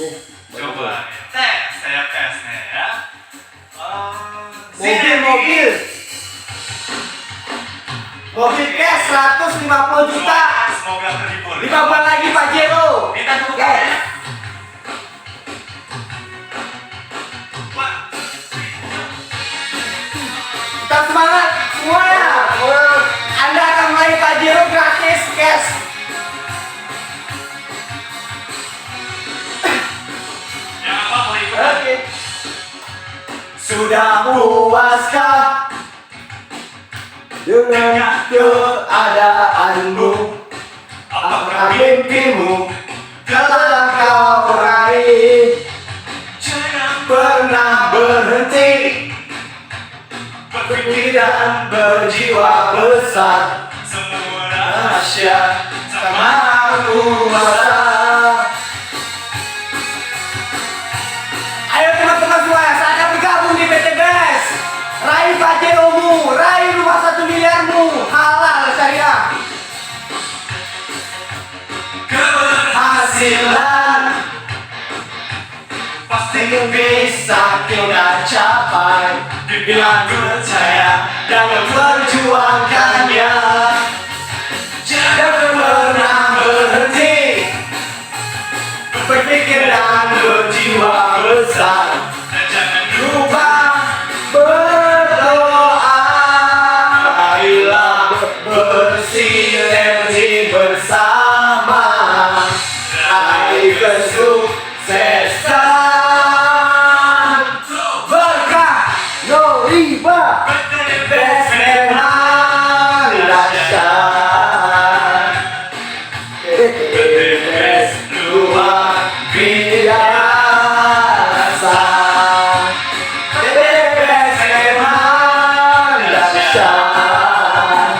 Coba tes, saya tesnya ya. Mobil cash 150 juta. Semoga terhibur. 5 bulan lagi Pak Jero. Minta tepuk Yes. tangan. Tetap semangat semuanya. Anda akan meraih Pak Jero gratis cash. Jangan lupa boleh ikutan. Oke. Sudah puaskah dengan keadaanmu? Apakah mimpimu telah kau raih? Jangan Pernah berhenti berpikir dan berjiwa besar. semua Rahasia sama kuasa. Ayo teman-teman semua, saatnya bergabung di PT Best. Raih Pajeromu, raih rumah 1 miliarmu, halal syariah. Keberhasilan pasti bisa kita capai dengan percaya dan memperjuangkannya. Jangan pernah berhenti berpikir dan berjiwa besar. dan jangan Lupa berdoa, marilah bersinergi bersama, raih kesuksesan. Berkah, no riba, best memang dahsyat. Best luar biasa. Best memang dahsyat.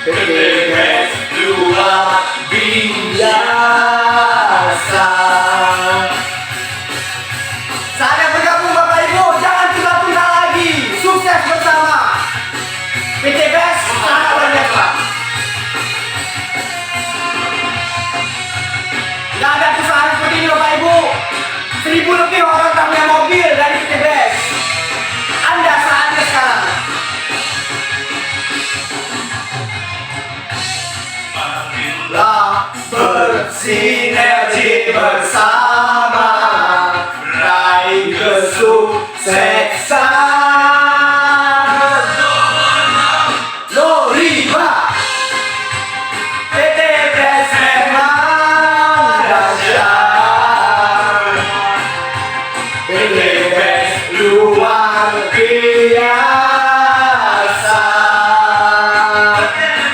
Best luar biasa. Saatnya bergabung Bapak Ibu, jangan tunda-tunda lagi. Sukses bersama. PT Best sangat luar biasa. Gak ada perusahaan seperti ini Bapak Ibu. 1000 lebih orang tak punya mobil dari PT Best. Anda saatnya sekarang. Lah bersinergi bersama, raih kesuksesan. No riba, PT Best memang dahsyat. PT Best luar biasa.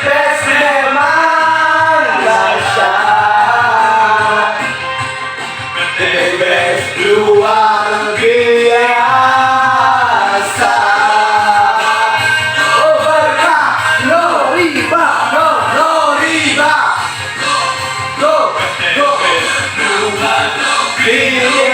Best memang dahsyat. PT Best luar biasa. Oh berkah, no riba, no riba. Go, go, luar biasa.